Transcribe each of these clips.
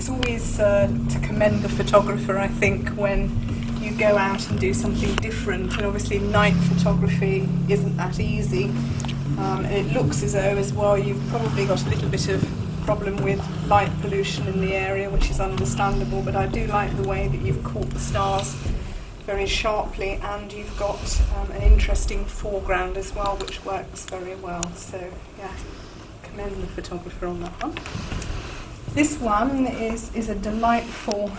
It's always to commend the photographer, I think, when you go out and do something different. And obviously night photography isn't that easy. And it looks as though, as well, you've probably got a little bit of problem with light pollution in the area, which is understandable, but I do like the way that you've caught the stars very sharply, and you've got an interesting foreground as well, which works very well. So, yeah, commend the photographer on that one. This one is a delightful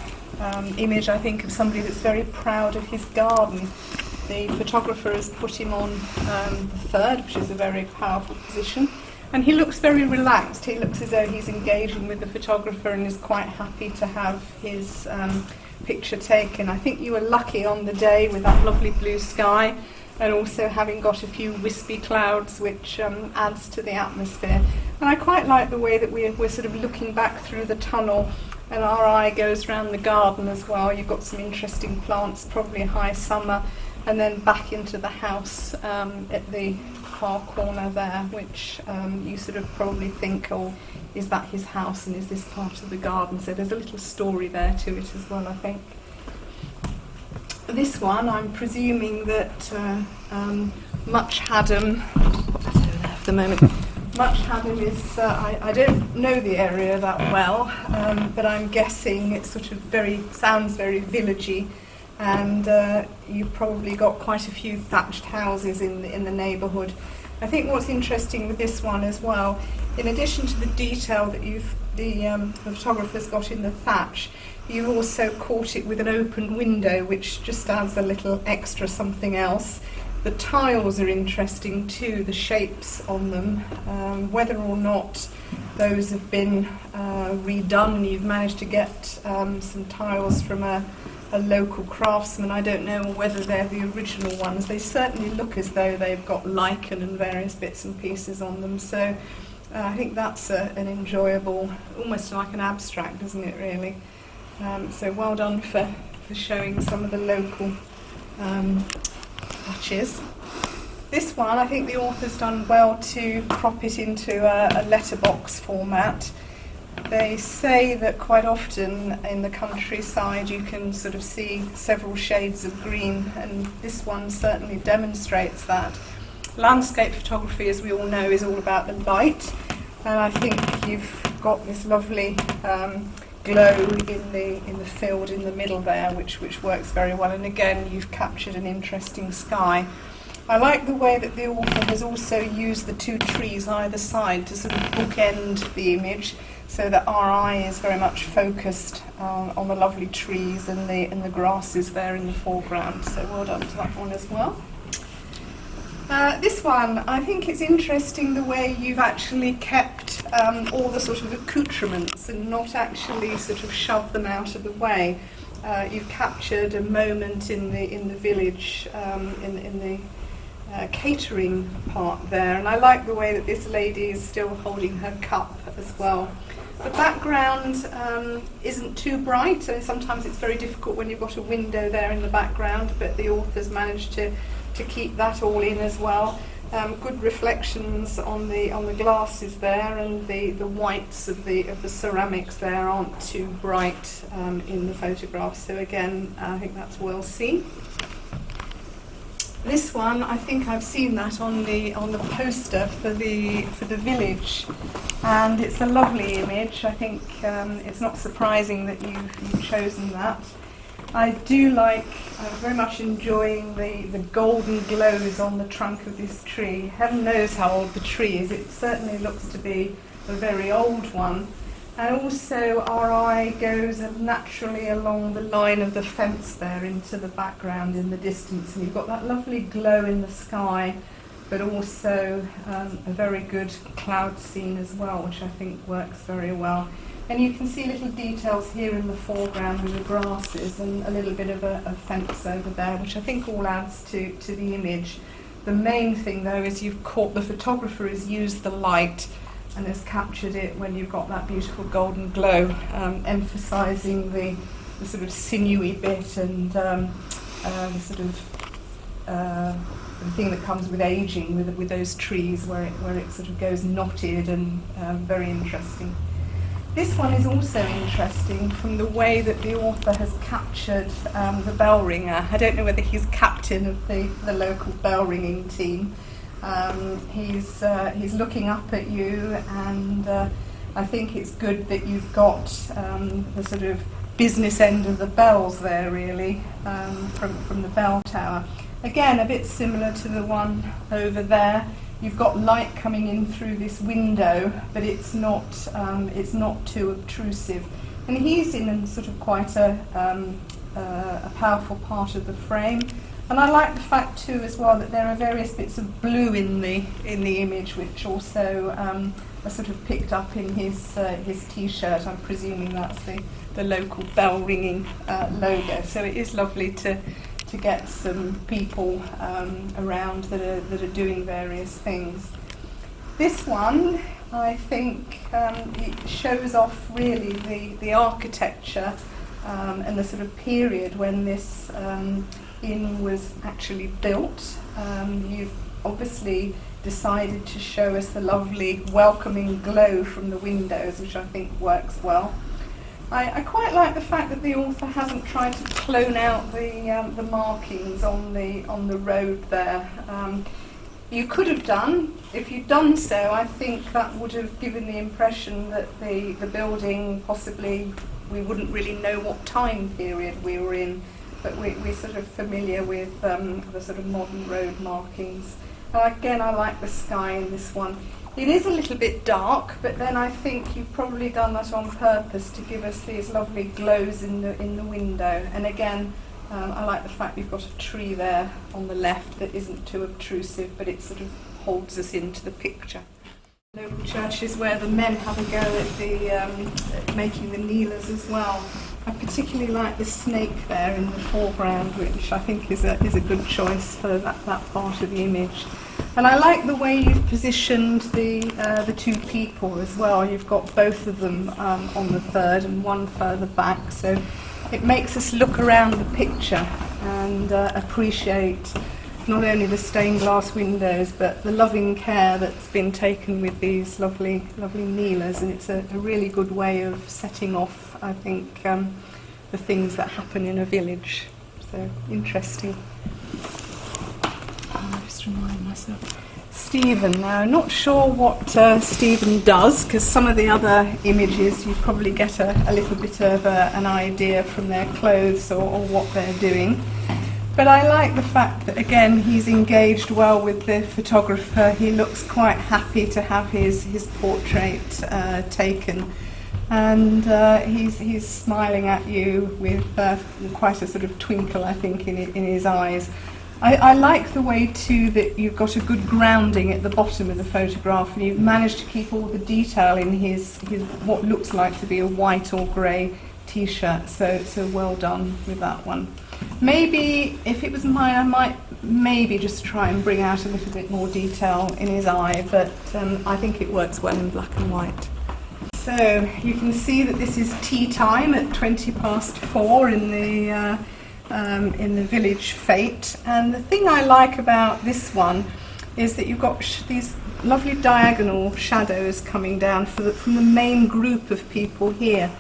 image, I think, of somebody that's very proud of his garden. The photographer has put him on the third, which is a very powerful position, and he looks very relaxed. He looks as though he's engaging with the photographer and is quite happy to have his picture taken. I think you were lucky on the day with that lovely blue sky, and also having got a few wispy clouds, which adds to the atmosphere. And I quite like the way that we're sort of looking back through the tunnel, and our eye goes round the garden as well. You've got some interesting plants, probably high summer, and then back into the house at the far corner there, which you sort of probably think, oh, is that his house and is this part of the garden? So there's a little story there to it as well, I think. This one, I'm presuming that Much Hadham, that's over there for the moment. Much Hadham is, I don't know the area that well, but I'm guessing it sort of sounds very villagey, and you've probably got quite a few thatched houses in the neighbourhood. I think what's interesting with this one as well, in addition to the detail that the photographer's got in the thatch, you've also caught it with an open window, which just adds a little extra something else. The tiles are interesting too, the shapes on them, whether or not those have been redone and you've managed to get some tiles from a local craftsman. I don't know whether they're the original ones. They certainly look as though they've got lichen and various bits and pieces on them. So I think that's an enjoyable, almost like an abstract, isn't it, really? So well done for showing some of the local touches. This one, I think the author's done well to crop it into a letterbox format. They say that quite often in the countryside you can sort of see several shades of green, and this one certainly demonstrates that. Landscape photography, as we all know, is all about the light, and I think you've got this lovely glow in the field in the middle there, which works very well. And again, you've captured an interesting sky. I like the way that the author has also used the two trees either side to sort of bookend the image, so that our eye is very much focused on the lovely trees and the grasses there in the foreground. So well done to that one as well. This one, I think it's interesting the way you've actually kept all the sort of accoutrements and not actually sort of shoved them out of the way. You've captured a moment in the village, in the catering part there, and I like the way that this lady is still holding her cup as well. The background isn't too bright, and sometimes it's very difficult when you've got a window there in the background, but the author's managed to keep that all in as well. Good reflections on the glasses there, and the whites of the ceramics there aren't too bright in the photograph. So again, I think that's well seen. This one, I think I've seen that on the poster for the village, and it's a lovely image. I think it's not surprising that you've chosen that. I do like, I'm very much enjoying the golden glows on the trunk of this tree. Heaven knows how old the tree is. It certainly looks to be a very old one. And also our eye goes naturally along the line of the fence there into the background in the distance. And you've got that lovely glow in the sky, but also a very good cloud scene as well, which I think works very well. And you can see little details here in the foreground with the grasses and a little bit of a fence over there, which I think all adds to the image. The main thing, though, is you've caught, the photographer has used the light and has captured it when you've got that beautiful golden glow, emphasising the sort of sinewy bit and the sort of the thing that comes with ageing, with those trees where it sort of goes knotted and very interesting. This one is also interesting from the way that the author has captured the bell ringer. I don't know whether he's captain of the local bell ringing team. He's looking up at you, and I think it's good that you've got the sort of business end of the bells there, really, from the bell tower. Again, a bit similar to the one over there. You've got light coming in through this window, but it's not too obtrusive. And he's in sort of quite a powerful part of the frame. And I like the fact too, as well, that there are various bits of blue in the image, which also are sort of picked up in his T-shirt. I'm presuming that's the local bell ringing logo. So it is lovely to get some people around that are doing various things. This one, I think, it shows off really the architecture and the sort of period when this inn was actually built. You've obviously decided to show us the lovely welcoming glow from the windows, which I think works well. I quite like the fact that the author hasn't tried to clone out the markings on the road there. You could have done. If you'd done so, I think that would have given the impression that the building, possibly, we wouldn't really know what time period we were in, but we're sort of familiar with the sort of modern road markings. Again, I like the sky in this one. It is a little bit dark, but then I think you've probably done that on purpose to give us these lovely glows in the window. And again, I like the fact you've got a tree there on the left that isn't too obtrusive, but it sort of holds us into the picture. Local church is where the men have a go at making the kneelers as well. I particularly like the snake there in the foreground, which I think is a good choice for that part of the image. And I like the way you've positioned the two people as well. You've got both of them on the third and one further back, so it makes us look around the picture and appreciate not only the stained glass windows, but the loving care that's been taken with these lovely kneelers. And it's a really good way of setting off, I think, the things that happen in a village. So interesting. I'll just remind myself. Stephen, now I'm not sure what Stephen does, because some of the other images you probably get a little bit of an idea from their clothes or what they're doing. But I like the fact that, again, he's engaged well with the photographer. He looks quite happy to have his portrait taken. And he's smiling at you with quite a sort of twinkle, I think, in his eyes. I like the way, too, that you've got a good grounding at the bottom of the photograph, and you've managed to keep all the detail in his what looks like to be a white or grey T-shirt. So well done with that one. Maybe, if it was mine, I might maybe just try and bring out a little bit more detail in his eye, but I think it works well in black and white. So you can see that this is tea time at 4:20 in the village fete. And the thing I like about this one is that you've got these lovely diagonal shadows coming down from the main group of people here.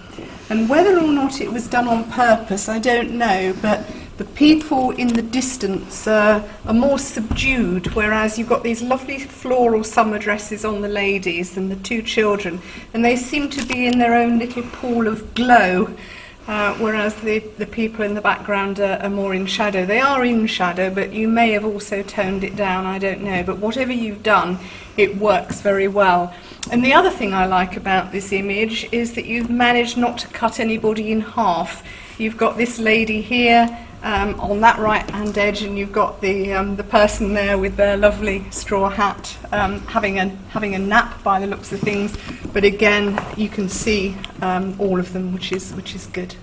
And whether or not it was done on purpose, I don't know, but the people in the distance are more subdued, whereas you've got these lovely floral summer dresses on the ladies and the two children, and they seem to be in their own little pool of glow, whereas the people in the background are more in shadow. They are in shadow, but you may have also toned it down, I don't know. But whatever you've done, it works very well. And the other thing I like about this image is that you've managed not to cut anybody in half. You've got this lady here on that right-hand edge, and you've got the person there with their lovely straw hat having a nap by the looks of things. But again, you can see all of them, which is good.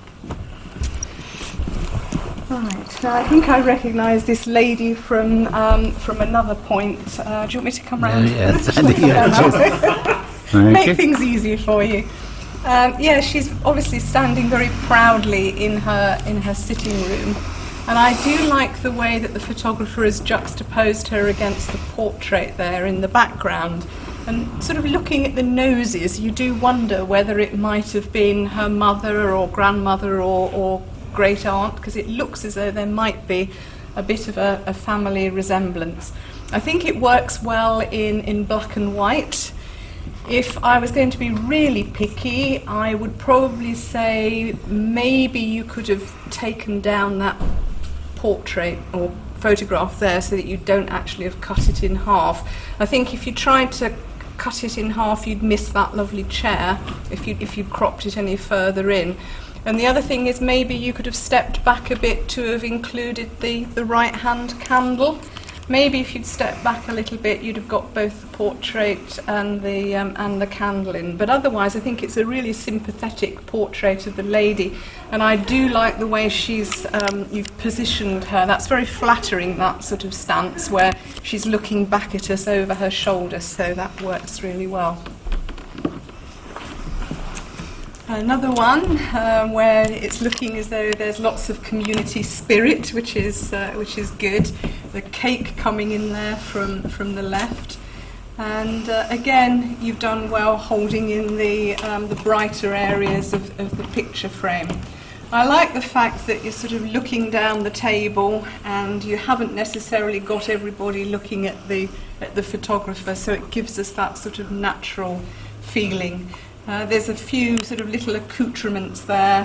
Right, now I think I recognise this lady from another point. Do you want me to come round? Make things easier for you. Yeah, she's obviously standing very proudly in her sitting room, and I do like the way that the photographer has juxtaposed her against the portrait there in the background. And sort of looking at the noses, you do wonder whether it might have been her mother or grandmother or great aunt, because it looks as though there might be a bit of a family resemblance. I think it works well in black and white. If I was going to be really picky, I would probably say maybe you could have taken down that portrait or photograph there so that you don't actually have cut it in half. I think if you tried to cut it in half, you'd miss that lovely chair if you cropped it any further in. And the other thing is maybe you could have stepped back a bit to have included the right hand candle. Maybe if you'd stepped back a little bit, you'd have got both the portrait and the candle in. But otherwise, I think it's a really sympathetic portrait of the lady, and I do like the way you've positioned her. That's very flattering, that sort of stance where she's looking back at us over her shoulder, so that works really well. Another one where it's looking as though there's lots of community spirit, which is good. The cake coming in there from the left, and again you've done well holding in the brighter areas of the picture frame. I like the fact that you're sort of looking down the table and you haven't necessarily got everybody looking at the photographer, so it gives us that sort of natural feeling. There's a few sort of little accoutrements there,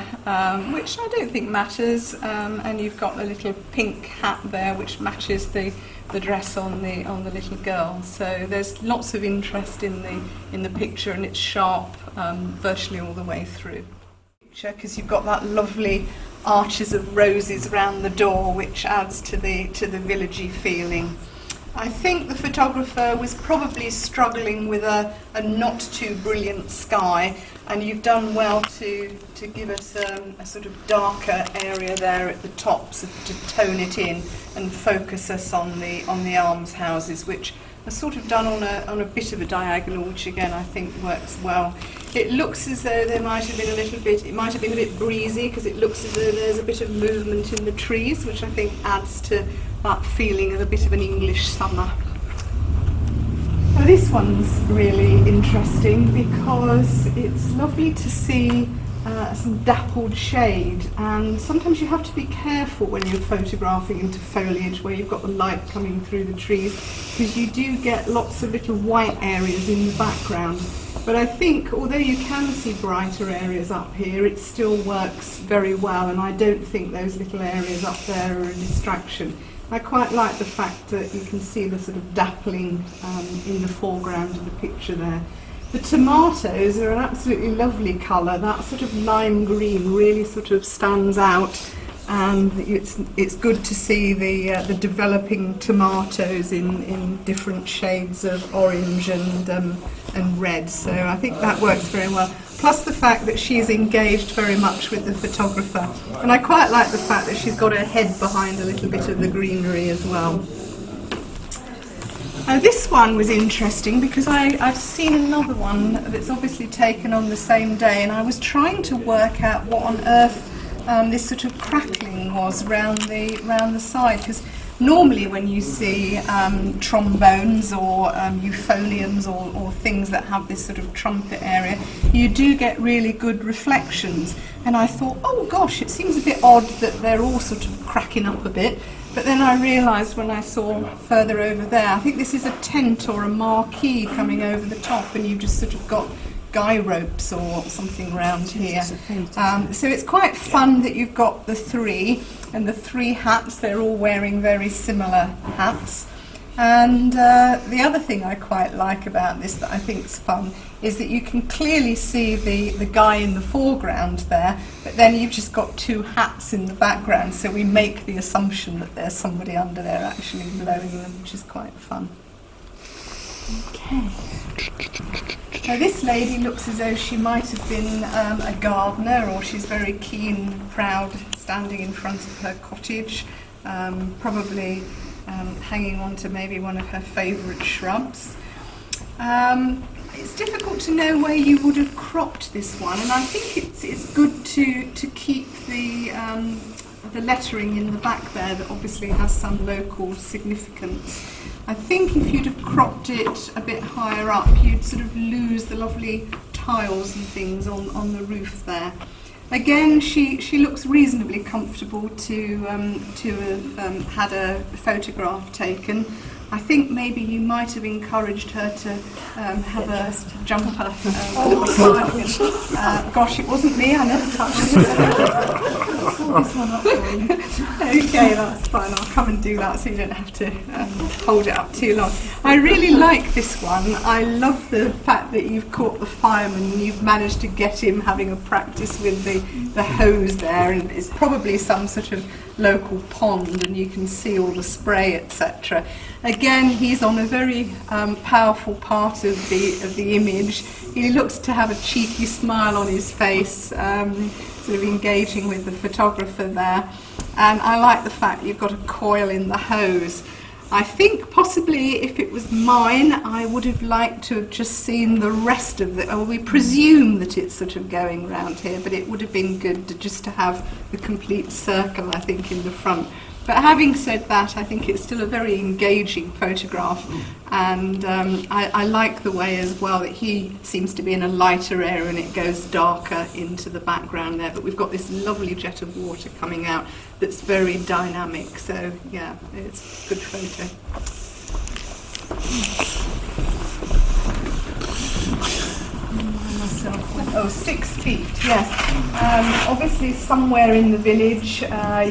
which I don't think matters, and you've got the little pink hat there, which matches the dress on the little girl. So there's lots of interest in the picture, and it's sharp virtually all the way through. Because you've got that lovely arches of roses around the door, which adds to the villagey feeling. I think the photographer was probably struggling with a not too brilliant sky, and you've done well to give us a sort of darker area there at the top, so to tone it in and focus us on the almshouses, which are sort of done on a bit of a diagonal, which again I think works well. It looks as though there might have been a bit breezy, because it looks as though there's a bit of movement in the trees, which I think adds to that feeling of a bit of an English summer. Now this one's really interesting because it's lovely to see some dappled shade, and sometimes you have to be careful when you're photographing into foliage where you've got the light coming through the trees, because you do get lots of little white areas in the background. But I think although you can see brighter areas up here, it still works very well, and I don't think those little areas up there are a distraction. I quite like the fact that you can see the sort of dappling in the foreground of the picture there. The tomatoes are an absolutely lovely colour. That sort of lime green really sort of stands out, and it's good to see the developing tomatoes in different shades of orange and red. So I think that works very well. Plus the fact that she's engaged very much with the photographer, and I quite like the fact that she's got her head behind a little bit of the greenery as well. This one was interesting because I've seen another one that's obviously taken on the same day, and I was trying to work out what on earth this sort of crackling was round the side, because normally when you see trombones or euphoniums or things that have this sort of trumpet area, you do get really good reflections. And I thought, oh gosh, it seems a bit odd that they're all sort of cracking up a bit. But then I realised when I saw further over there, I think this is a tent or a marquee coming over the top, and you've just sort of got guy ropes or something around here. So it's quite fun that you've got the three, and the three hats, they're all wearing very similar hats. And the other thing I quite like about this that I think is fun is that you can clearly see the guy in the foreground there, but then you've just got two hats in the background, so we make the assumption that there's somebody under there actually blowing them, which is quite fun. Okay. Now this lady looks as though she might have been a gardener, or she's very keen and proud standing in front of her cottage, probably hanging on to maybe one of her favourite shrubs. It's difficult to know where you would have cropped this one, and I think it's good to keep the the lettering in the back there that obviously has some local significance. I think if you'd have cropped it a bit higher up, you'd sort of lose the lovely tiles and things on the roof there. Again, she looks reasonably comfortable to have had a photograph taken. I think maybe you might have encouraged her to have a jumper. Gosh, it wasn't me, I never touched it. Okay, that's fine, I'll come and do that so you don't have to hold it up too long. I really like this one. I love the fact that you've caught the fireman and you've managed to get him having a practice with the hose there, and it's probably some sort of local pond and you can see all the spray, etc. Again, he's on a very powerful part of the image. He looks to have a cheeky smile on his face, sort of engaging with the photographer there. And I like the fact that you've got a coil in the hose. I think possibly if it was mine, I would have liked to have just seen the rest of it. Well, we presume that it's sort of going round here, but it would have been good just to have the complete circle, I think, in the front. But having said that, I think it's still a very engaging photograph, and I like the way as well that he seems to be in a lighter area and it goes darker into the background there, but we've got this lovely jet of water coming out that's very dynamic, so yeah, it's a good photo. Oh, 6 feet, yes. Obviously somewhere in the village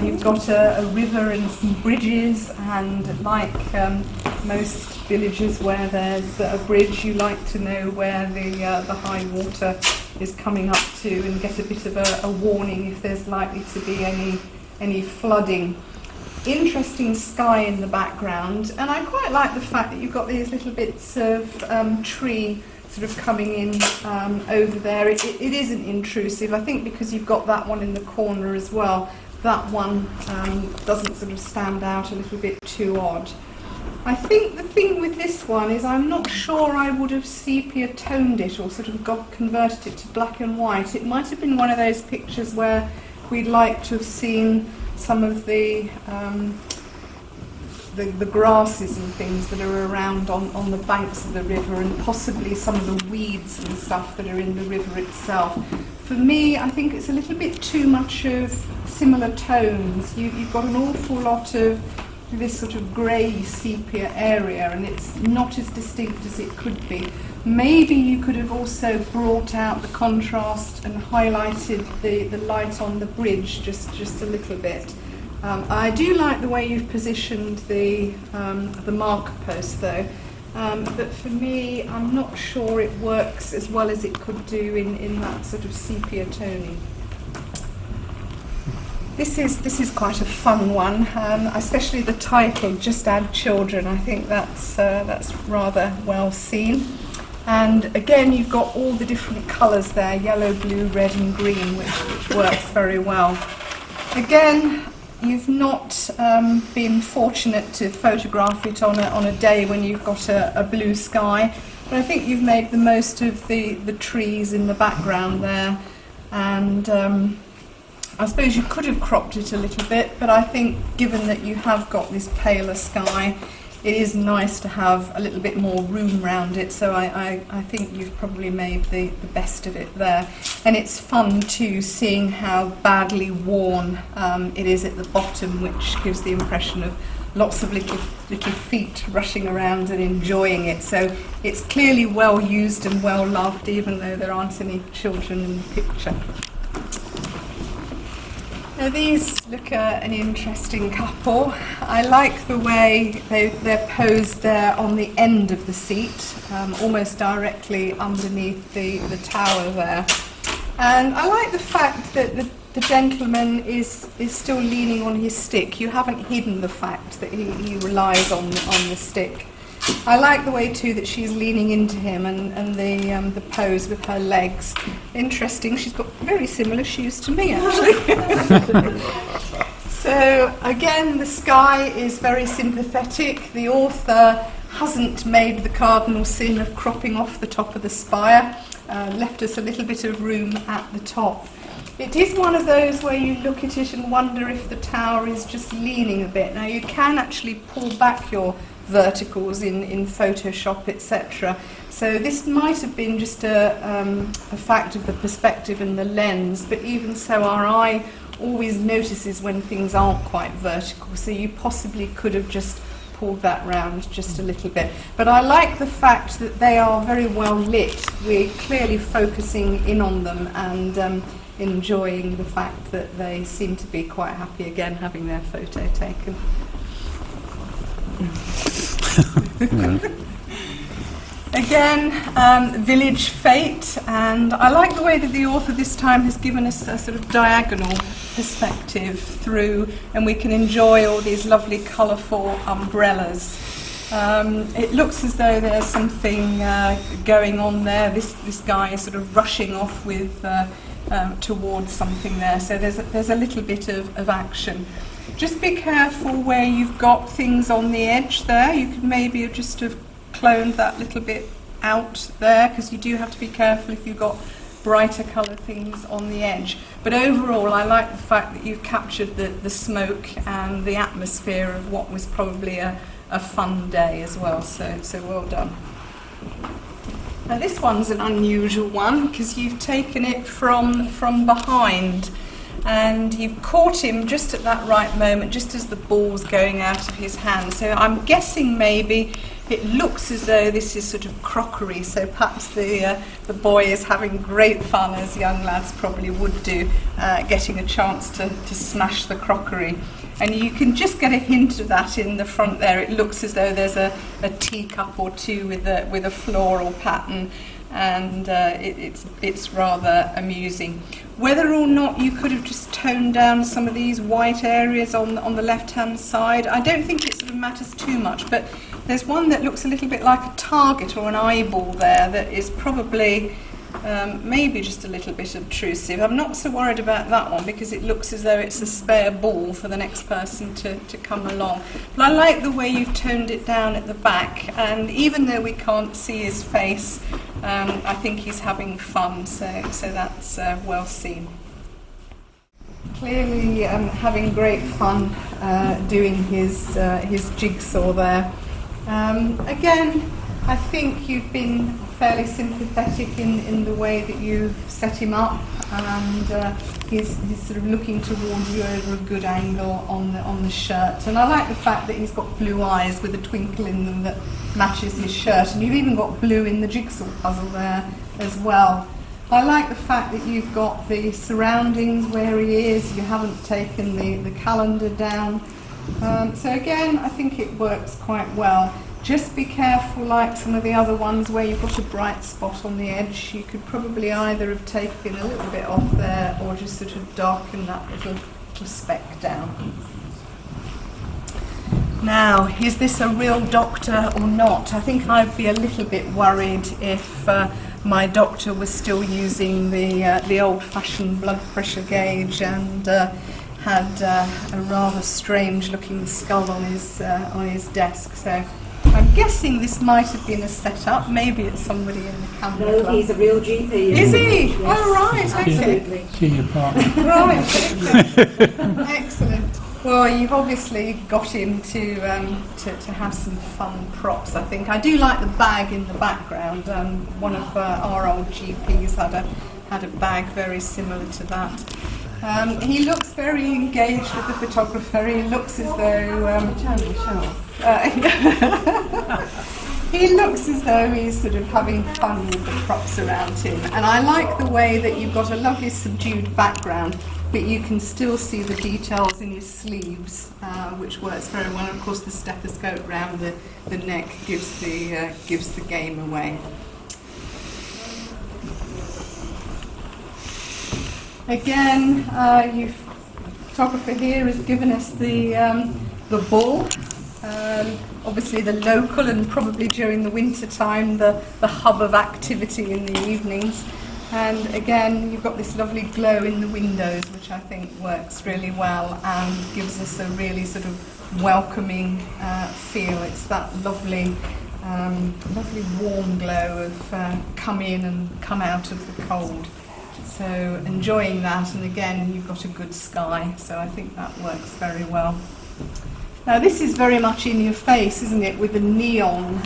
you've got a river and some bridges, and like most villages where there's a bridge, you like to know where the high water is coming up to and get a bit of a warning if there's likely to be any flooding. Interesting sky in the background, and I quite like the fact that you've got these little bits of tree sort of coming in over there. It isn't intrusive, I think, because you've got that one in the corner as well. That one doesn't sort of stand out a little bit too odd. I think the thing with this one is I'm not sure I would have sepia toned it or sort of converted it to black and white. It might have been one of those pictures where we'd like to have seen some of the grasses and things that are around on the banks of the river, and possibly some of the weeds and stuff that are in the river itself. For me, I think it's a little bit too much of similar tones. You've got an awful lot of this sort of grey sepia area, and it's not as distinct as it could be. Maybe you could have also brought out the contrast and highlighted the light on the bridge just a little bit. I do like the way you've positioned the marker post though, but for me I'm not sure it works as well as it could do in that sort of sepia toning. This is quite a fun one, especially the title, Just Add Children. I think that's rather well seen. And again, you've got all the different colours there, yellow, blue, red and green, which works very well. Again, you've not been fortunate to photograph it on a day when you've got a blue sky, but I think you've made the most of the trees in the background there, and I suppose you could have cropped it a little bit, but I think given that you have got this paler sky, it is nice to have a little bit more room around it, so I think you've probably made the best of it there. And it's fun too, seeing how badly worn it is at the bottom, which gives the impression of lots of little feet rushing around and enjoying it. So it's clearly well used and well loved, even though there aren't any children in the picture. Now these look an interesting couple. I like the way they're posed there on the end of the seat, almost directly underneath the tower there. And I like the fact that the gentleman is still leaning on his stick. You haven't hidden the fact that he relies on the stick. I like the way too that she's leaning into him, and the pose with her legs. Interesting, she's got very similar shoes to me actually. So again, the sky is very sympathetic. The author hasn't made the cardinal sin of cropping off the top of the spire, left us a little bit of room at the top. It is one of those where you look at it and wonder if the tower is just leaning a bit. Now you can actually pull back your verticals in Photoshop, etc. So this might have been just a fact of the perspective and the lens, but even so our eye always notices when things aren't quite vertical, so you possibly could have just pulled that round just a little bit. But I like the fact that they are very well lit. We're clearly focusing in on them and enjoying the fact that they seem to be quite happy again having their photo taken. Again, village fete, and I like the way that the author this time has given us a sort of diagonal perspective through, and we can enjoy all these lovely colourful umbrellas. It looks as though there's something going on there. This guy is sort of rushing off with towards something there, so there's a little bit of action. Just be careful where you've got things on the edge there. You could maybe just have cloned that little bit out there, because you do have to be careful if you've got brighter coloured things on the edge. But overall, I like the fact that you've captured the smoke and the atmosphere of what was probably a fun day as well, so well done. Now this one's an unusual one, because you've taken it from behind, and you've caught him just at that right moment, just as the ball's going out of his hand. So I'm guessing maybe it looks as though this is sort of crockery, so perhaps the boy is having great fun, as young lads probably would do, getting a chance to smash the crockery. And you can just get a hint of that in the front there. It looks as though there's a teacup or two with a floral pattern, and it's rather amusing. Whether or not you could have just toned down some of these white areas on the left-hand side, I don't think it sort of matters too much, but there's one that looks a little bit like a target or an eyeball there that is probably maybe just a little bit obtrusive. I'm not so worried about that one, because it looks as though it's a spare ball for the next person to come along. But I like the way you've toned it down at the back, and even though we can't see his face, I think he's having fun, so that's well seen. Clearly having great fun doing his jigsaw there. Again, I think you've been fairly sympathetic in the way that you've set him up, and he's sort of looking towards you over a good angle on the shirt. And I like the fact that he's got blue eyes with a twinkle in them that matches his shirt, and you've even got blue in the jigsaw puzzle there as well. I like the fact that you've got the surroundings where he is. You haven't taken the calendar down. So again, I think it works quite well. Just be careful, like some of the other ones where you've got a bright spot on the edge. You could probably either have taken a little bit off there or just sort of darken that little speck down. Now, is this a real doctor or not? I think I'd be a little bit worried if my doctor was still using the old-fashioned blood pressure gauge and had a rather strange-looking skull on his desk. So I'm guessing this might have been a setup. Maybe it's somebody in the camera. No, he's a real GP. Is he? Yes. Oh, right, Absolutely. okay. Senior partner. Right, okay. Excellent. Well, you've obviously got him to have some fun props, I think. I do like the bag in the background. One of our old GPs had a bag very similar to that. He looks very engaged with the photographer. He looks as though he looks as though he's sort of having fun with the props around him. And I like the way that you've got a lovely subdued background, but you can still see the details in his sleeves, which works very well. And of course, the stethoscope round the neck gives the game away. Again, photographer here has given us the bull. Obviously the local, and probably during the winter time the hub of activity in the evenings. And again, you've got this lovely glow in the windows, which I think works really well and gives us a really sort of welcoming feel. It's that lovely warm glow of come in and come out of the cold. So enjoying that, and again you've got a good sky, so I think that works very well. Now this is very much in your face, isn't it, with the neon,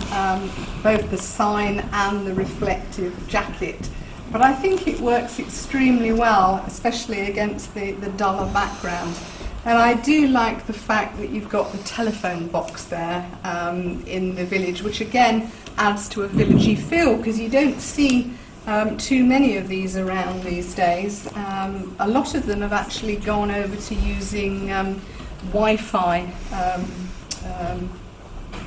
both the sign and the reflective jacket. But I think it works extremely well, especially against the duller background. And I do like the fact that you've got the telephone box there in the village, which again adds to a villagey feel, because you don't see too many of these around these days. A lot of them have actually gone over to using Wi-Fi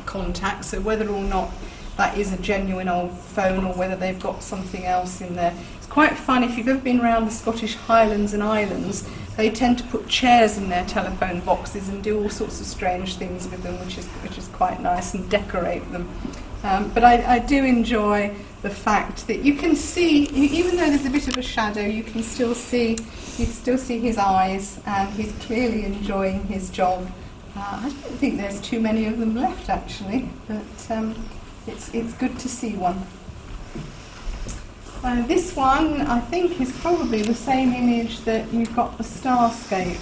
contacts, so whether or not that is a genuine old phone or whether they've got something else in there. It's quite fun. If you've ever been around the Scottish Highlands and Islands, they tend to put chairs in their telephone boxes and do all sorts of strange things with them, which is quite nice, and decorate them. But I do enjoy the fact that you can see, even though there's a bit of a shadow, you can still see his eyes, and he's clearly enjoying his job. I don't think there's too many of them left actually, but it's good to see one. This one, I think, is probably the same image that you've got the starscape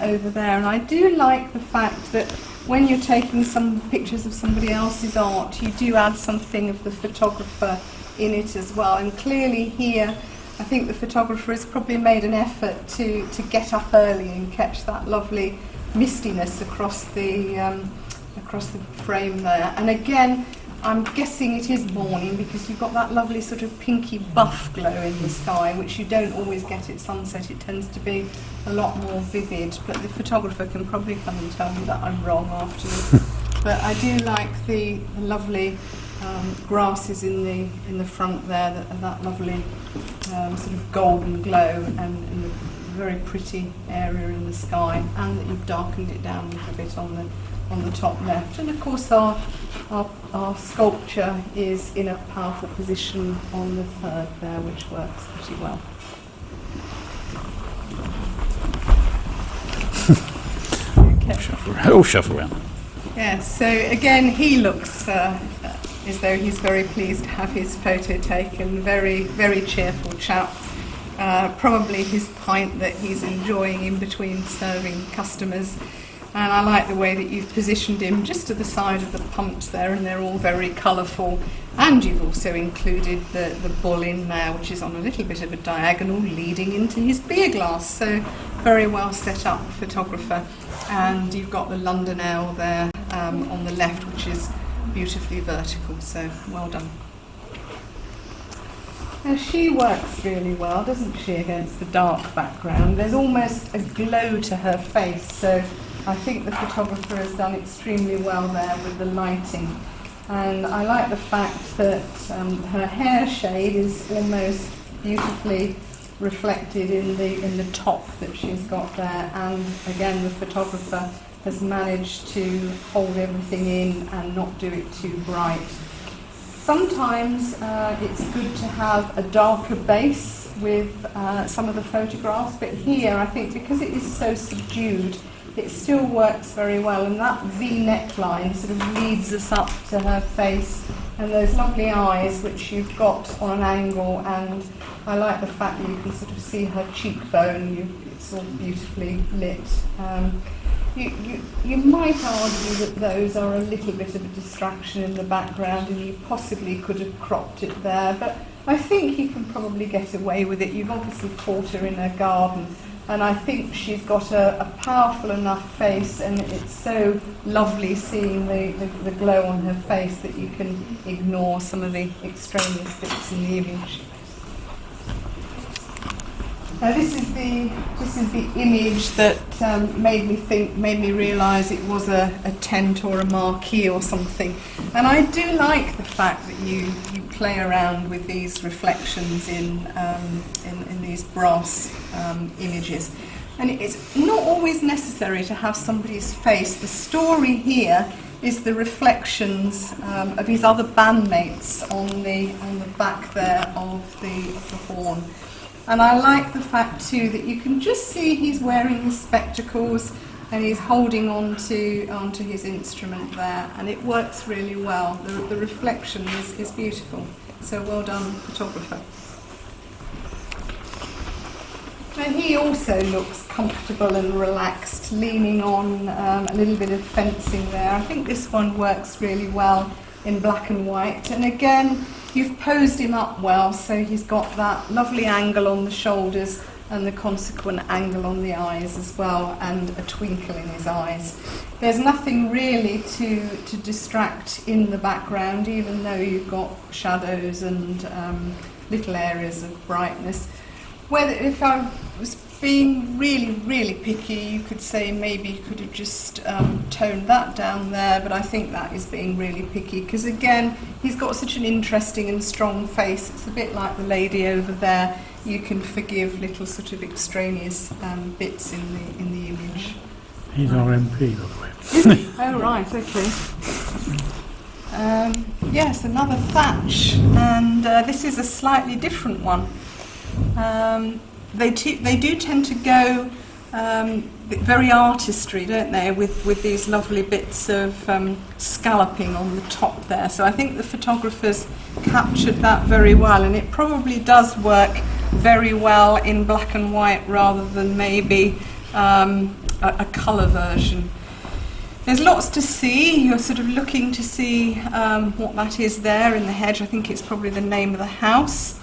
over there, and I do like the fact that when you're taking some pictures of somebody else's art, you do add something of the photographer in it as well. And clearly here, I think the photographer has probably made an effort to get up early and catch that lovely mistiness across the frame there. And again, I'm guessing it is morning, because you've got that lovely sort of pinky buff glow in the sky, which you don't always get at sunset. It tends to be a lot more vivid, but the photographer can probably come and tell me that I'm wrong afterwards. But I do like the lovely grasses in the front there, that lovely sort of golden glow, and the very pretty area in the sky, and that you've darkened it down a little bit on the top left. And of course our sculpture is in a powerful position on the third there, which works pretty well. Okay. Shuffle around. Yes, so again he looks as though he's very pleased to have his photo taken. Very, very cheerful chap. Probably his pint that he's enjoying in between serving customers. And I like the way that you've positioned him just to the side of the pumps there, and they're all very colourful. And you've also included the bull in there, which is on a little bit of a diagonal leading into his beer glass. So very well set up photographer. And you've got the London Ale there on the left, which is beautifully vertical, so well done. Now she works really well, doesn't she, against the dark background. There's almost a glow to her face, so I think the photographer has done extremely well there with the lighting. And I like the fact that her hair shade is almost beautifully reflected in the top that she's got there, and again the photographer has managed to hold everything in and not do it too bright. Sometimes it's good to have a darker base with some of the photographs, but here I think because it is so subdued, it still works very well, and that V neckline sort of leads us up to her face, and those lovely eyes which you've got on an angle, and I like the fact that you can sort of see her cheekbone. It's all beautifully lit. You might argue that those are a little bit of a distraction in the background, and you possibly could have cropped it there, but I think you can probably get away with it. You've obviously caught her in her garden, and I think she's got a powerful enough face, and it's so lovely seeing the glow on her face that you can ignore some of the extraneous bits in the image. Now this is the image that made me realise it was a tent or a marquee or something. And I do like the fact that you play around with these reflections in these brass images. And it's not always necessary to have somebody's face. The story here is the reflections of his other bandmates on the back there of the horn. And I like the fact too that you can just see he's wearing his spectacles and he's holding onto his instrument there, and it works really well. The reflection is beautiful. So well done, photographer. And he also looks comfortable and relaxed, leaning on a little bit of fencing there. I think this one works really well in black and white. And again, you've posed him up well, so he's got that lovely angle on the shoulders and the consequent angle on the eyes as well, and a twinkle in his eyes. There's nothing really to distract in the background, even though you've got shadows and little areas of brightness. Whether, if I was being really, really picky, you could say maybe you could have just toned that down there, but I think that is being really picky, because again, he's got such an interesting and strong face. It's a bit like the lady over there. You can forgive little sort of extraneous bits in the image. He's our MP, by the way. Oh right, okay. Yes, another thatch, and this is a slightly different one. They do tend to go very artistry, don't they, with these lovely bits of scalloping on the top there. So I think the photographers captured that very well, and it probably does work very well in black and white rather than maybe a colour version. There's lots to see. You're sort of looking to see what that is there in the hedge. I think it's probably the name of the house.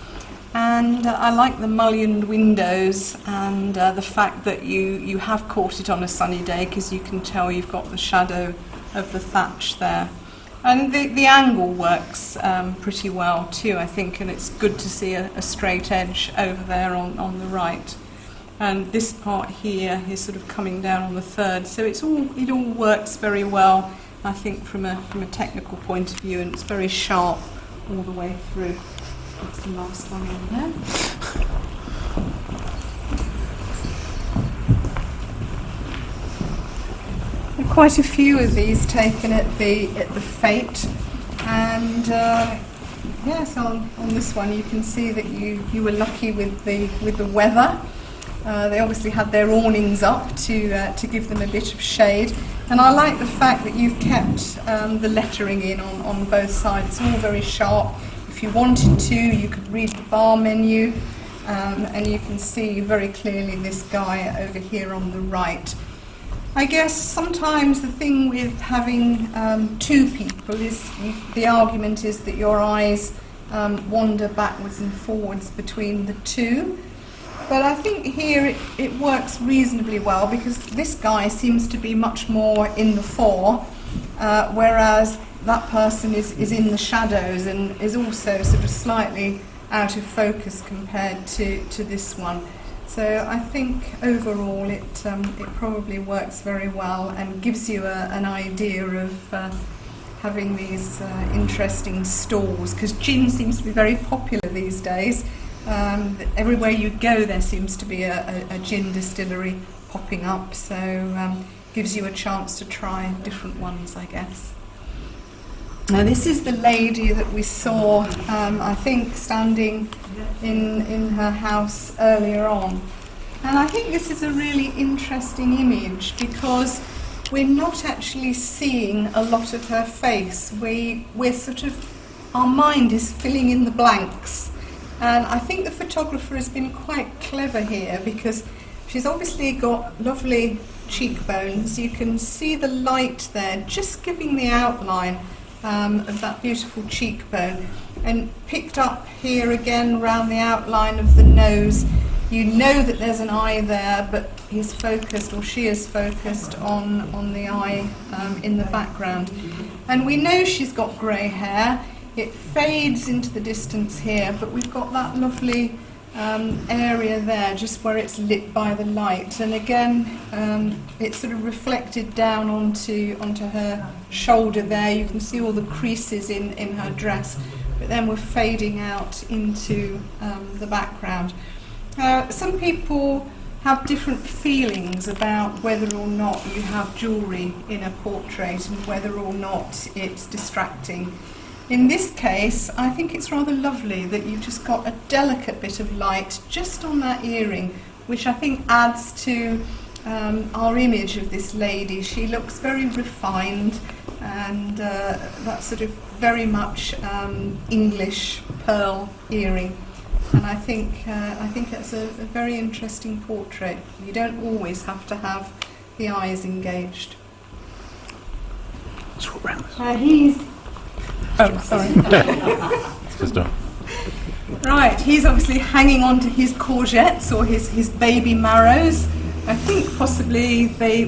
And I like the mullioned windows and the fact that you have caught it on a sunny day, because you can tell you've got the shadow of the thatch there. And the angle works pretty well too, I think, and it's good to see a straight edge over there on the right. And this part here is sort of coming down on the third, so it all works very well, I think, from a technical point of view, and it's very sharp all the way through. That's the last one in there. There are quite a few of these taken at the Fete, and yes, on this one you can see that you were lucky with the weather. They obviously had their awnings up to give them a bit of shade, and I like the fact that you've kept the lettering in on both sides. It's all very sharp. If you wanted to, you could read the bar menu, and you can see very clearly this guy over here on the right. I guess sometimes the thing with having two people is the argument is that your eyes wander backwards and forwards between the two. But I think here it works reasonably well, because this guy seems to be much more in the fore, whereas that person is in the shadows and is also sort of slightly out of focus compared to this one. So I think overall it probably works very well and gives you an idea of having these interesting stalls, because gin seems to be very popular these days. Everywhere you go there seems to be a gin distillery popping up, so gives you a chance to try different ones, I guess. Now this is the lady that we saw, I think, standing in her house earlier on. And I think this is a really interesting image, because we're not actually seeing a lot of her face. We're sort of, our mind is filling in the blanks. And I think the photographer has been quite clever here, because she's obviously got lovely cheekbones. You can see the light there just giving the outline of that beautiful cheekbone, and picked up here again round the outline of the nose. You know that there's an eye there, but he's focused, or she is focused on the eye in the background. And we know she's got grey hair. It fades into the distance here, but we've got that lovely area there just where it's lit by the light, and again it's sort of reflected down onto her shoulder there. You can see all the creases in her dress, but then we're fading out into the background. Some people have different feelings about whether or not you have jewellery in a portrait and whether or not it's distracting. In this case, I think it's rather lovely that you've just got a delicate bit of light just on that earring, which I think adds to our image of this lady. She looks very refined, and that sort of very much English pearl earring. And I think it's a very interesting portrait. You don't always have to have the eyes engaged. Let's walk round this. He's... Oh, sorry. Just on. Right, he's obviously hanging on to his courgettes or his baby marrows. I think possibly they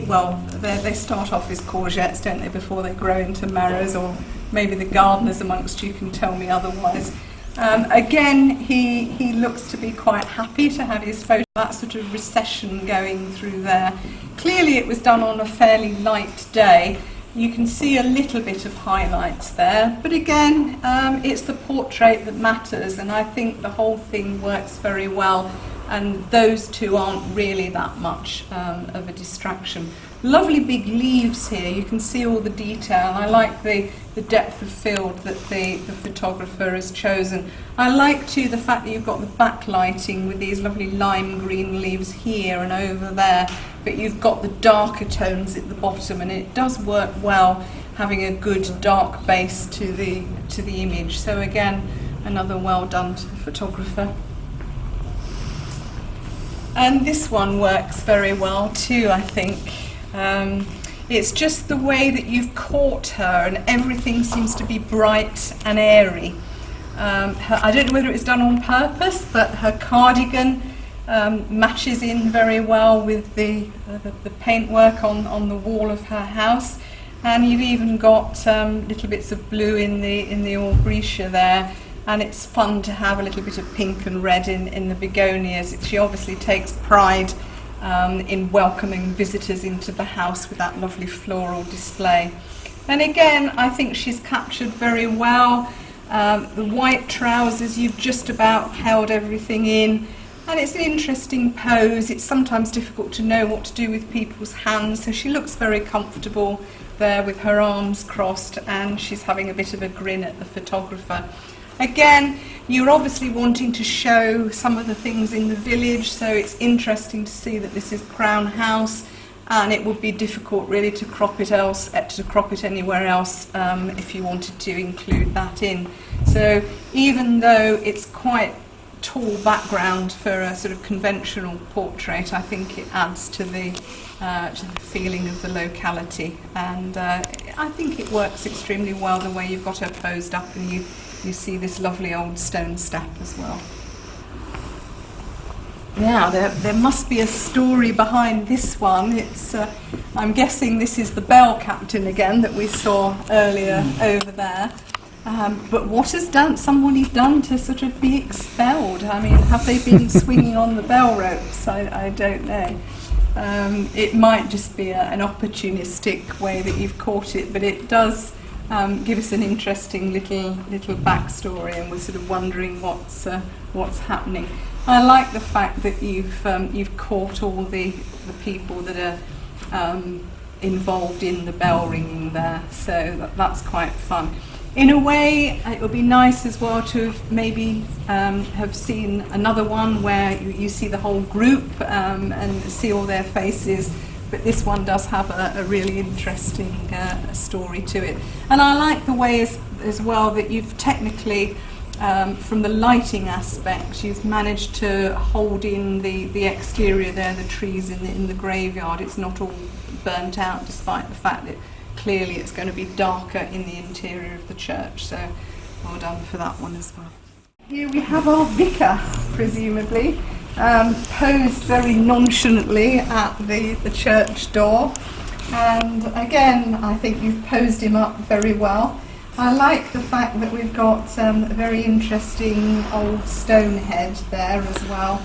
start off as courgettes, don't they, before they grow into marrows, or maybe the gardeners amongst you can tell me otherwise. Again, he looks to be quite happy to have his photo, that sort of recession going through there. Clearly it was done on a fairly light day. You can see a little bit of highlights there, but again, it's the portrait that matters, and I think the whole thing works very well, and those two aren't really that much of a distraction. Lovely big leaves here, you can see all the detail. I like the depth of field that the photographer has chosen. I like too the fact that you've got the backlighting with these lovely lime green leaves here and over there, but you've got the darker tones at the bottom, and it does work well having a good dark base to the image. So again, another well done to the photographer. And this one works very well too, I think. It's just the way that you've caught her, and everything seems to be bright and airy. I don't know whether it's done on purpose, but her cardigan matches in very well with the paintwork on the wall of her house, and you've even got little bits of blue in the aubretia there, and it's fun to have a little bit of pink and red in the begonias. She obviously takes pride in welcoming visitors into the house with that lovely floral display. And again, I think she's captured very well. The white trousers, you've just about held everything in, and it's an interesting pose. It's sometimes difficult to know what to do with people's hands, so she looks very comfortable there with her arms crossed, and she's having a bit of a grin at the photographer. Again, you're obviously wanting to show some of the things in the village, so it's interesting to see that this is Crown House, and it would be difficult really to crop it anywhere else if you wanted to include that in. So even though it's quite tall background for a sort of conventional portrait, I think it adds to the feeling of the locality, and I think it works extremely well the way you've got her posed up, and you see this lovely old stone step as well. Now, there must be a story behind this one. It's I'm guessing this is the bell captain again that we saw earlier over there. But what has somebody done to sort of be expelled? I mean, have they been swinging on the bell ropes? I don't know. It might just be an opportunistic way that you've caught it, but it does give us an interesting little backstory, and we're sort of wondering what's happening. I like the fact that you've caught all the people that are involved in the bell ringing there, so that's quite fun. In a way, it would be nice as well to have maybe have seen another one where you see the whole group and see all their faces. But this one does have a really interesting story to it. And I like the way as well that you've technically, from the lighting aspect, you've managed to hold in the exterior there, the trees in the graveyard. It's not all burnt out, despite the fact that clearly it's going to be darker in the interior of the church. So well done for that one as well. Here we have our vicar, presumably. Posed very nonchalantly at the church door, and again I think you've posed him up very well. I like the fact that we've got a very interesting old stone head there as well,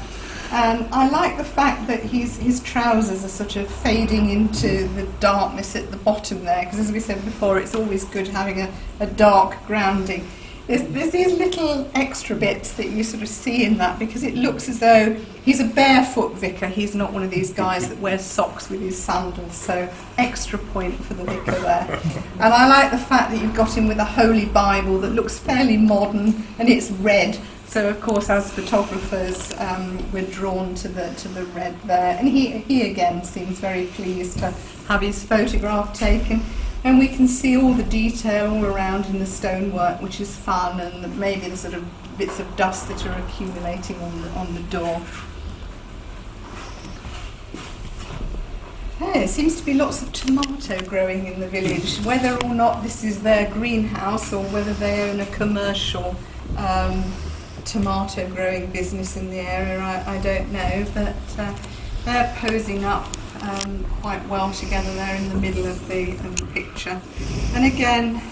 and I like the fact that his trousers are sort of fading into the darkness at the bottom there, because as we said before, it's always good having a dark grounding. There's these little extra bits that you sort of see in that, because it looks as though he's a barefoot vicar. He's not one of these guys that wears socks with his sandals, so extra point for the vicar there. And I like the fact that you've got him with a Holy Bible that looks fairly modern, and it's red. So of course, as photographers, we're drawn to the red there. And he again seems very pleased to have his photograph taken. And we can see all the detail all around in the stonework, which is fun, and maybe the sort of bits of dust that are accumulating on the door. There seems to be lots of tomato growing in the village. Whether or not this is their greenhouse or whether they own a commercial tomato growing business in the area, I don't know, but they're posing up quite well together there in the middle of the picture. And again,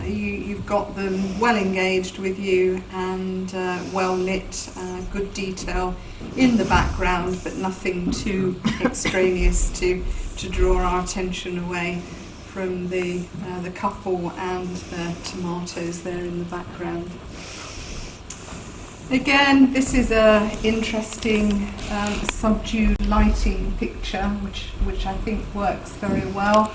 you've got them well engaged with you and well lit, good detail in the background, but nothing too extraneous to draw our attention away from the couple and the tomatoes there in the background. Again, this is an interesting subdued lighting picture, which I think works very well.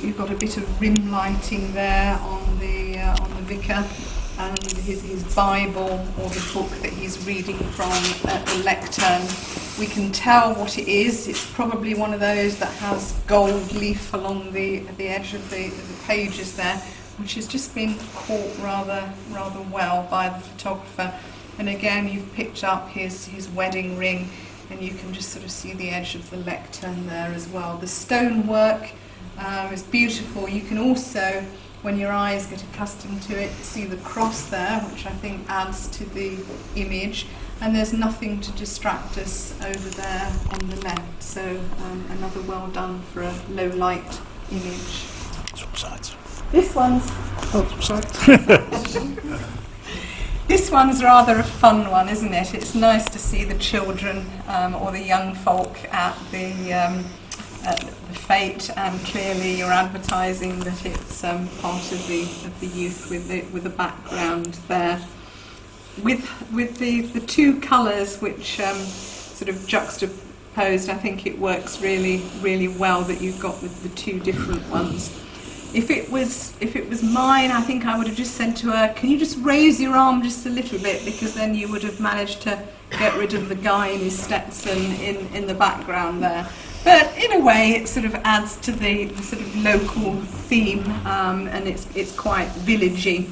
You've got a bit of rim lighting there on the vicar and his Bible or the book that he's reading from at the lectern. We can tell what it is. It's probably one of those that has gold leaf along the edge of the pages there, which has just been caught rather well by the photographer. And again, you've picked up his wedding ring, and you can just sort of see the edge of the lectern there as well. The stonework is beautiful. You can also, when your eyes get accustomed to it, see the cross there, which I think adds to the image. And there's nothing to distract us over there on the left. So another well done for a low light image. Swap sides. This one's... Oh, sorry. This one's rather a fun one, isn't it? It's nice to see the children or the young folk at the fete, and clearly you're advertising that it's part of the youth with the background there. With the two colours which sort of juxtaposed, I think it works really well that you've got the two different ones. If it was mine, I think I would have just said to her, can you just raise your arm just a little bit, because then you would have managed to get rid of the guy in his Stetson in the background there. But in a way, it sort of adds to the sort of local theme, and it's quite villagey.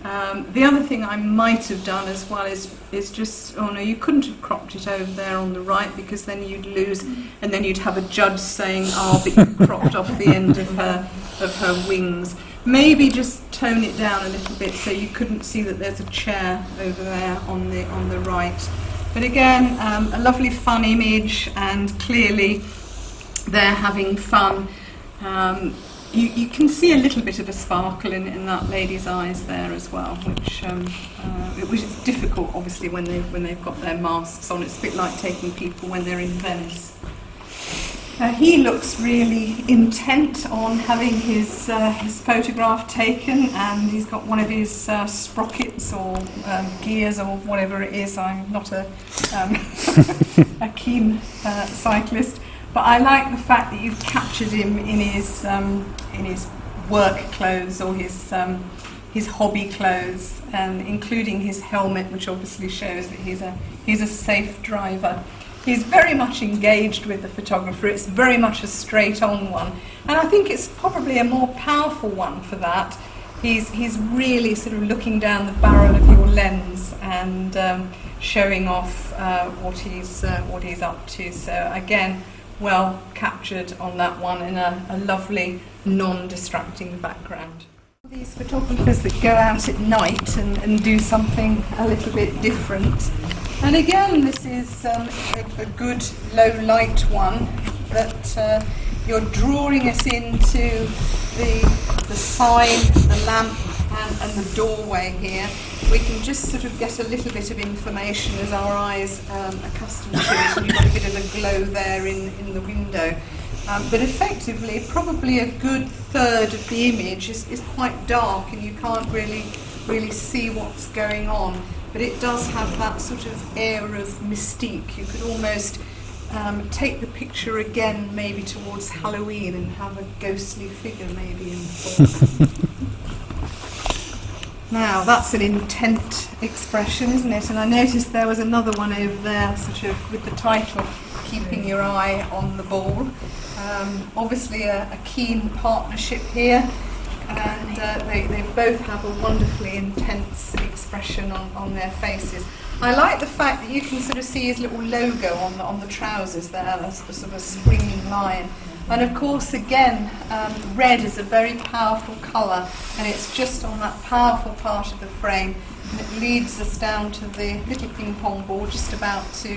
The other thing I might have done as well is just, oh no, you couldn't have cropped it over there on the right, because then you'd lose, and then you'd have a judge saying, oh, but you cropped off the end of her wings. Maybe just tone it down a little bit so you couldn't see that there's a chair over there on the right. But again, a lovely fun image, and clearly they're having fun. You can see a little bit of a sparkle in that lady's eyes there as well, which is difficult, obviously, when they've got their masks on. It's a bit like taking people when they're in Venice. He looks really intent on having his photograph taken, and he's got one of his sprockets or gears or whatever it is. I'm not a keen cyclist. But I like the fact that you've captured him in his work clothes or his hobby clothes, and including his helmet, which obviously shows that he's a safe driver. He's very much engaged with the photographer. It's very much a straight-on one, and I think it's probably a more powerful one for that. He's really sort of looking down the barrel of your lens and showing off what he's up to. So again, well captured on that one in a lovely non-distracting background. These photographers that go out at night and do something a little bit different. And again, this is a good low light one that you're drawing us into the sign, the lamp and the doorway here. We can just sort of get a little bit of information as our eyes accustomed to it, and you've got a bit of a glow there in the window. But effectively, probably a good third of the image is quite dark, and you can't really see what's going on. But it does have that sort of air of mystique. You could almost take the picture again, maybe towards Halloween, and have a ghostly figure maybe in the corner. Now that's an intent expression, isn't it? And I noticed there was another one over there, sort of with the title, Keeping Your Eye on the Ball. Obviously a keen partnership here, and they both have a wonderfully intense expression on their faces. I like the fact that you can sort of see his little logo on the trousers there, that's a sort of a springing line. And of course, again, red is a very powerful colour, and it's just on that powerful part of the frame, and it leads us down to the little ping pong ball just about to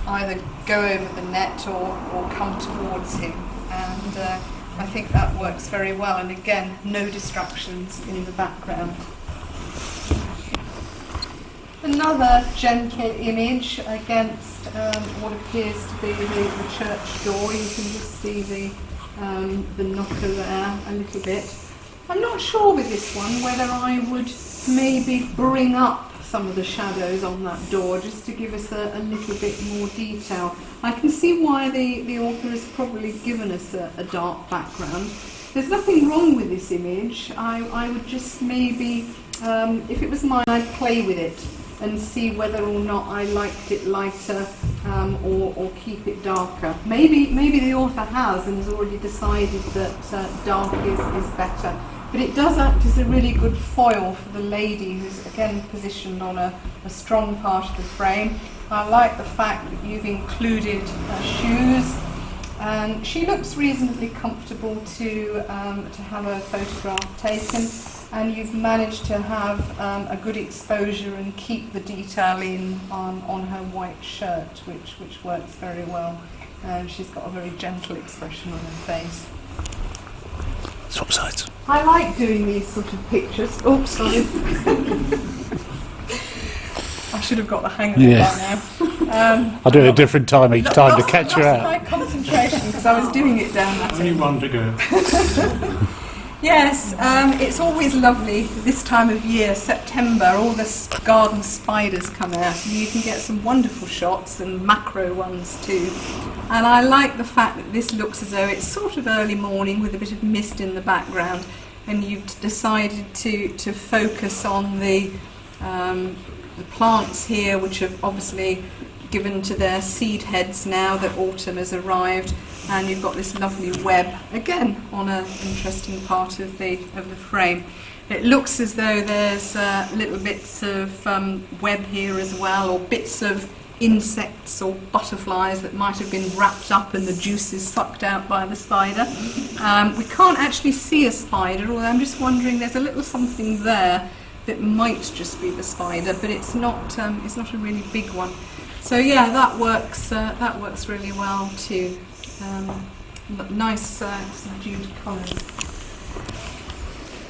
either go over the net or come towards him. And I think that works very well, and again, no distractions in the background. Another gentle image against what appears to be the church door. You can just see the knocker there a little bit. I'm not sure with this one whether I would maybe bring up some of the shadows on that door just to give us a little bit more detail. I can see why the author has probably given us a dark background. There's nothing wrong with this image. I would just maybe, if it was mine, I'd play with it and see whether or not I liked it lighter or keep it darker. Maybe the author has and has already decided that dark is better. But it does act as a really good foil for the lady who's again positioned on a strong part of the frame. I like the fact that you've included shoes, and she looks reasonably comfortable to have a photograph taken. And you've managed to have a good exposure and keep the detail in on her white shirt, which works very well. And she's got a very gentle expression on her face. Swap sides. I like doing these sort of pictures. Oops, sorry. I should have got the hang of it by now. I'll do it a different time each time to catch her out. My concentration because I was doing it down that Only one to go. Yes, it's always lovely this time of year, September, all the garden spiders come out and you can get some wonderful shots and macro ones too. And I like the fact that this looks as though it's sort of early morning with a bit of mist in the background, and you've decided to focus on the plants here, which have obviously given to their seed heads now that autumn has arrived. And you've got this lovely web, again, on an interesting part of the frame. It looks as though there's little bits of web here as well, or bits of insects or butterflies that might have been wrapped up and the juices sucked out by the spider. We can't actually see a spider, although I'm just wondering, there's a little something there that might just be the spider, but it's not a really big one. So yeah, that works really well too. Nice subdued colours.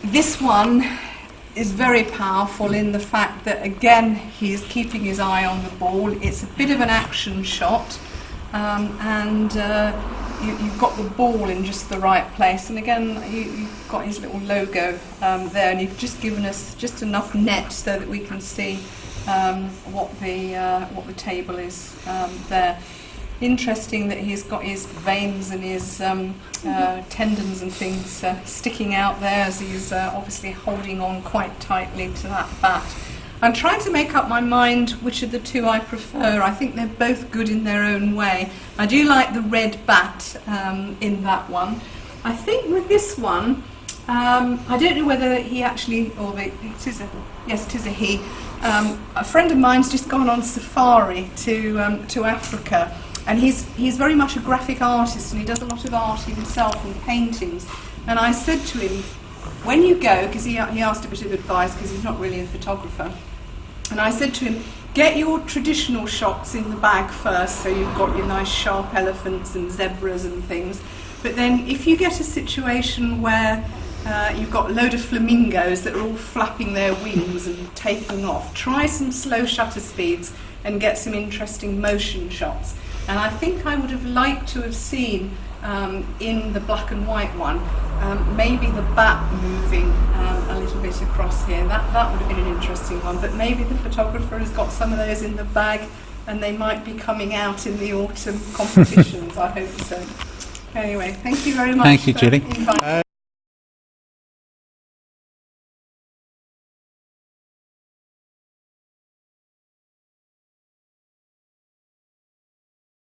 This one is very powerful in the fact that again he is keeping his eye on the ball. It's a bit of an action shot, and you've got the ball in just the right place, and again you've got his little logo there, and you've just given us just enough net so that we can see what the table is there. Interesting that he's got his veins and his tendons and things sticking out there as he's obviously holding on quite tightly to that bat. I'm trying to make up my mind which of the two I prefer. I think they're both good in their own way. I do like the red bat in that one. I think with this one, I don't know whether he actually, or it is a he. A friend of mine's just gone on safari to Africa. And he's very much a graphic artist, and he does a lot of art himself and paintings. And I said to him, when you go, because he asked a bit of advice because he's not really a photographer, and I said to him, get your traditional shots in the bag first, so you've got your nice sharp elephants and zebras and things. But then if you get a situation where you've got a load of flamingos that are all flapping their wings and taking off, try some slow shutter speeds and get some interesting motion shots. And I think I would have liked to have seen in the black and white one maybe the bat moving a little bit across here. That would have been an interesting one, but maybe the photographer has got some of those in the bag and they might be coming out in the autumn competitions. I hope so. Anyway, thank you very much. Thank you, for Julie. inviting me.